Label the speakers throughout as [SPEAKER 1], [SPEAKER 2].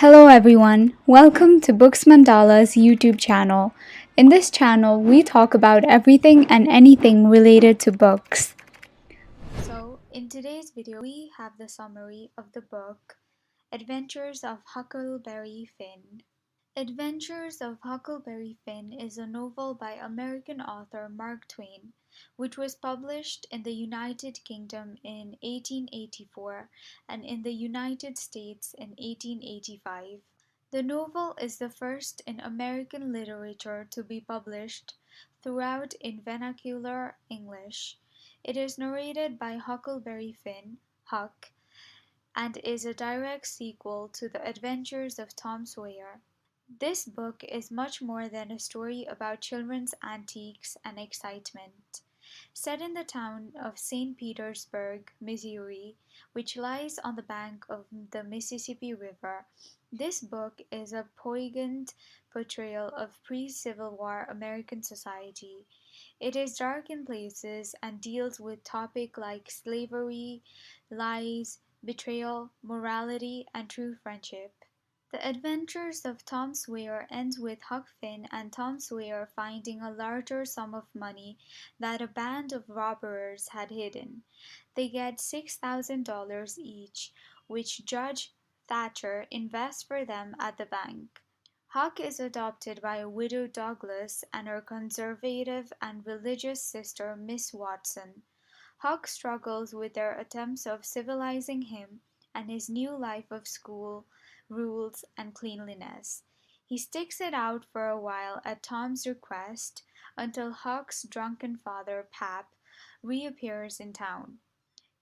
[SPEAKER 1] Hello everyone, welcome to Books Mandala's YouTube channel. In this channel, we talk about everything and anything related to books. So, in today's video, we have the summary of the book Adventures of Huckleberry Finn. Adventures of Huckleberry Finn is a novel by American author Mark Twain, which was published in the United Kingdom in 1884 and in the United States in 1885. The novel is the first in American literature to be published throughout in vernacular English. It is narrated by Huckleberry Finn, Huck, and is a direct sequel to The Adventures of Tom Sawyer. This book is much more than a story about children's antiques and excitement. Set in the town of St. Petersburg, Missouri, which lies on the bank of the Mississippi River, this book is a poignant portrayal of pre-Civil War American society. It is dark in places and deals with topics like slavery, lies, betrayal, morality, and true friendship. The Adventures of Tom Sawyer ends with Huck Finn and Tom Sawyer finding a larger sum of money that a band of robbers had hidden. They get $6,000 each, which Judge Thatcher invests for them at the bank. Huck is adopted by a widow Douglas and her conservative and religious sister Miss Watson. Huck struggles with their attempts of civilizing him and his new life of school, rules, and cleanliness. He sticks it out for a while at Tom's request until Huck's drunken father, Pap, reappears in town.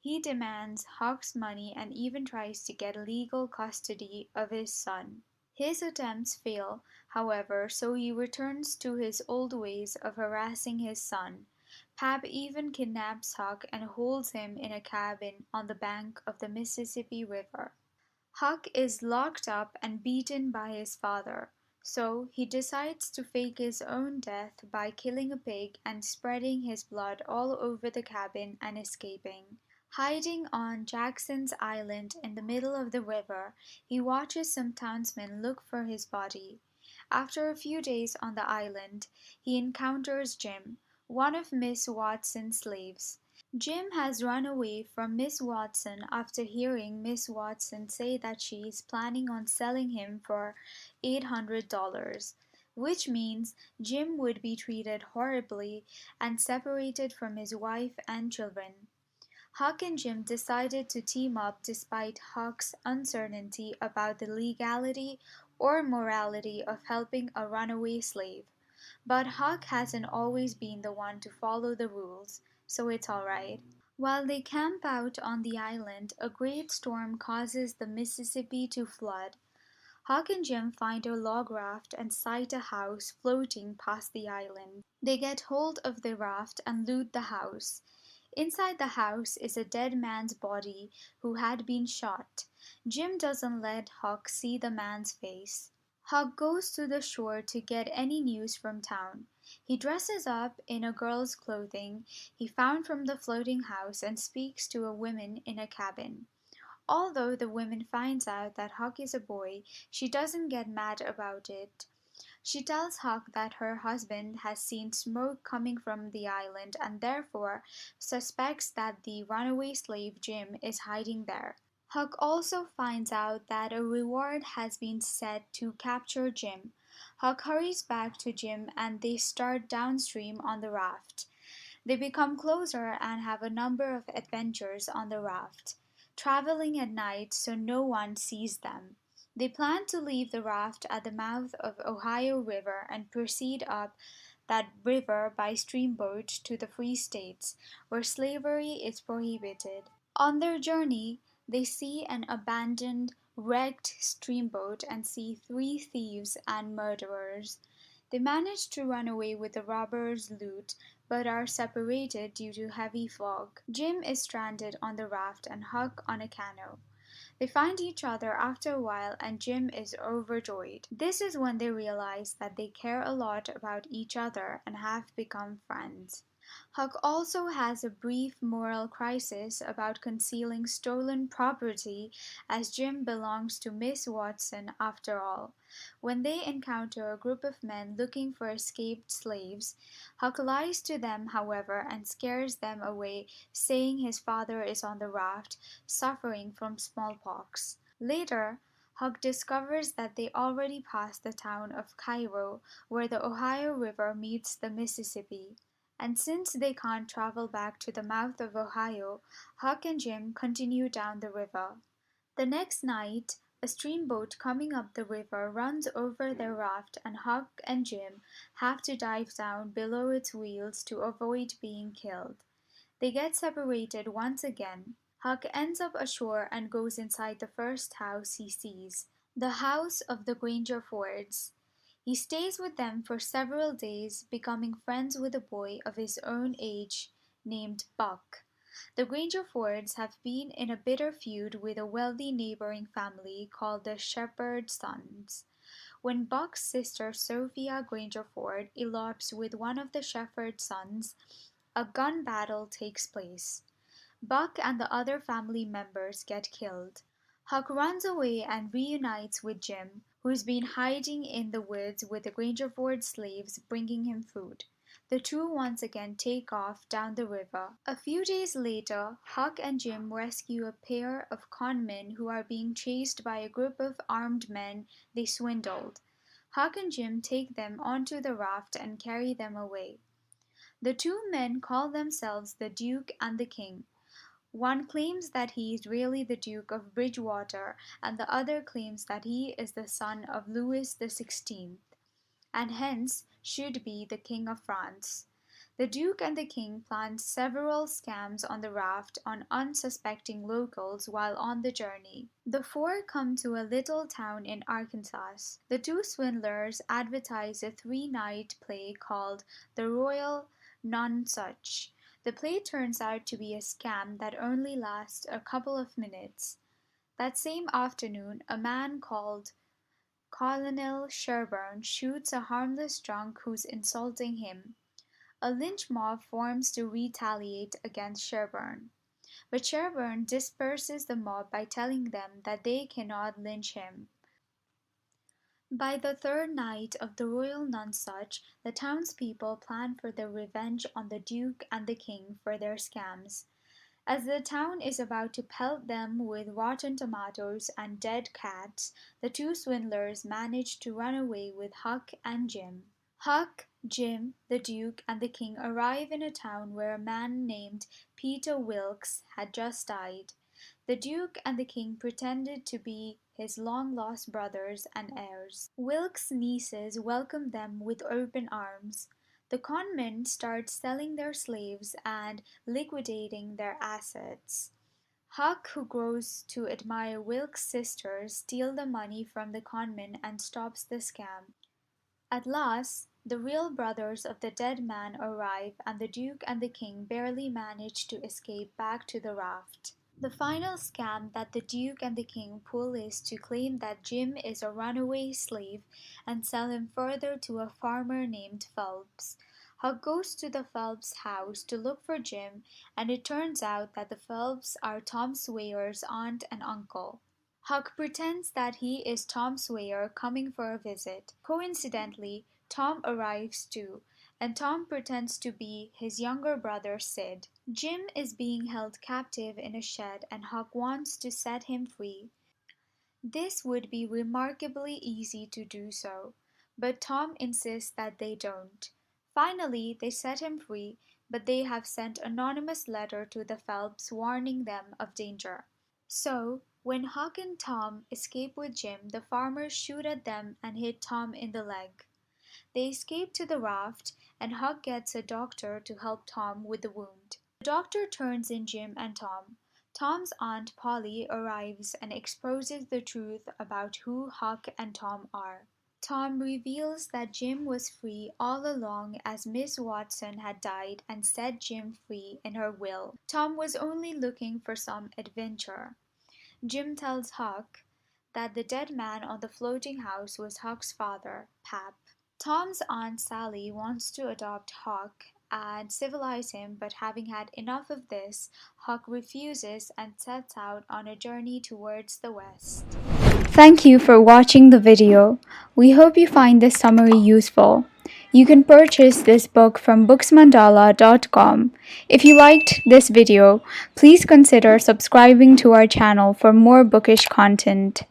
[SPEAKER 1] He demands Huck's money and even tries to get legal custody of his son. His attempts fail, however, so he returns to his old ways of harassing his son. Pap even kidnaps Huck and holds him in a cabin on the bank of the Mississippi River. Huck is locked up and beaten by his father, so he decides to fake his own death by killing a pig and spreading his blood all over the cabin and escaping. Hiding on Jackson's Island in the middle of the river, he watches some townsmen look for his body. After a few days on the island, he encounters Jim, one of Miss Watson's slaves. Jim has run away from Miss Watson after hearing Miss Watson say that she is planning on selling him for $800, which means Jim would be treated horribly and separated from his wife and children. Huck and Jim decided to team up despite Huck's uncertainty about the legality or morality of helping a runaway slave. But Huck hasn't always been the one to follow the rules, so it's alright. While they camp out on the island, a great storm causes the Mississippi to flood. Huck and Jim find a log raft and sight a house floating past the island. They get hold of the raft and loot the house. Inside the house is a dead man's body who had been shot. Jim doesn't let Huck see the man's face. Huck goes to the shore to get any news from town. He dresses up in a girl's clothing he found from the floating house and speaks to a woman in a cabin. Although the woman finds out that Huck is a boy, she doesn't get mad about it. She tells Huck that her husband has seen smoke coming from the island and therefore suspects that the runaway slave Jim is hiding there. Huck also finds out that a reward has been set to capture Jim. Huck hurries back to Jim and they start downstream on the raft. They become closer and have a number of adventures on the raft, traveling at night so no one sees them. They plan to leave the raft at the mouth of Ohio River and proceed up that river by steamboat to the Free States, where slavery is prohibited. On their journey, they see an abandoned, wrecked steamboat and see three thieves and murderers. They manage to run away with the robbers' loot but are separated due to heavy fog. Jim is stranded on the raft and Huck on a canoe. They find each other after a while and Jim is overjoyed. This is when they realize that they care a lot about each other and have become friends. Huck also has a brief moral crisis about concealing stolen property, as Jim belongs to Miss Watson after all. When they encounter a group of men looking for escaped slaves, Huck lies to them, however, and scares them away, saying his father is on the raft, suffering from smallpox. Later, Huck discovers that they already passed the town of Cairo, where the Ohio River meets the Mississippi. And since they can't travel back to the mouth of Ohio, Huck and Jim continue down the river. The next night, a steamboat coming up the river runs over their raft, and Huck and Jim have to dive down below its wheels to avoid being killed. They get separated once again. Huck ends up ashore and goes inside the first house he sees, the house of the Grangerfords. He stays with them for several days, becoming friends with a boy of his own age named Buck. The Grangerfords have been in a bitter feud with a wealthy neighboring family called the Shepherd Sons. When Buck's sister Sophia Grangerford elopes with one of the Shepherd sons, a gun battle takes place. Buck and the other family members get killed. Huck runs away and reunites with Jim, who's been hiding in the woods with the Grangerford slaves bringing him food. The two once again take off down the river. A few days later, Huck and Jim rescue a pair of conmen who are being chased by a group of armed men they swindled. Huck and Jim take them onto the raft and carry them away. The two men call themselves the Duke and the King. One claims that he is really the Duke of Bridgewater, and the other claims that he is the son of Louis XVI, and hence should be the King of France. The Duke and the King planned several scams on the raft on unsuspecting locals while on the journey. The four come to a little town in Arkansas. The two swindlers advertise a three-night play called The Royal Nonsuch. The play turns out to be a scam that only lasts a couple of minutes. That same afternoon, a man called Colonel Sherburne shoots a harmless drunk who's insulting him. A lynch mob forms to retaliate against Sherburne, but Sherburne disperses the mob by telling them that they cannot lynch him. By the third night of the royal nonsuch, the townspeople plan for their revenge on the Duke and the King for their scams. As the town is about to pelt them with rotten tomatoes and dead cats, the two swindlers manage to run away with Huck and Jim. Huck, Jim, the Duke, and the King arrive in a town where a man named Peter Wilks had just died. The Duke and the King pretended to be his long-lost brothers and heirs. Wilkes' nieces welcome them with open arms. The conmen start selling their slaves and liquidating their assets. Huck, who grows to admire Wilkes' sisters, steals the money from the conmen and stops the scam. At last, the real brothers of the dead man arrive, and the Duke and the King barely manage to escape back to the raft. The final scam that the Duke and the King pull is to claim that Jim is a runaway slave and sell him further to a farmer named Phelps. Huck goes to the Phelps house to look for Jim, and it turns out that the Phelps are Tom Sawyer's aunt and uncle. Huck pretends that he is Tom Sawyer coming for a visit. Coincidentally, Tom arrives too, and Tom pretends to be his younger brother Sid. Jim is being held captive in a shed, and Huck wants to set him free. This would be remarkably easy to do so, but Tom insists that they don't. Finally, they set him free, but they have sent an anonymous letter to the Phelps warning them of danger. So, when Huck and Tom escape with Jim, the farmers shoot at them and hit Tom in the leg. They escape to the raft, and Huck gets a doctor to help Tom with the wound. The doctor turns in Jim and Tom. Tom's aunt Polly arrives and exposes the truth about who Huck and Tom are. Tom reveals that Jim was free all along as Miss Watson had died and set Jim free in her will. Tom was only looking for some adventure. Jim tells Huck that the dead man on the floating house was Huck's father, Pap. Tom's aunt Sally wants to adopt Huck and civilize him, but having had enough of this, Huck refuses and sets out on a journey towards the west. Thank you for watching the video. We hope you find this summary useful. You can purchase this book from booksmandala.com. If you liked this video, please consider subscribing to our channel for more bookish content.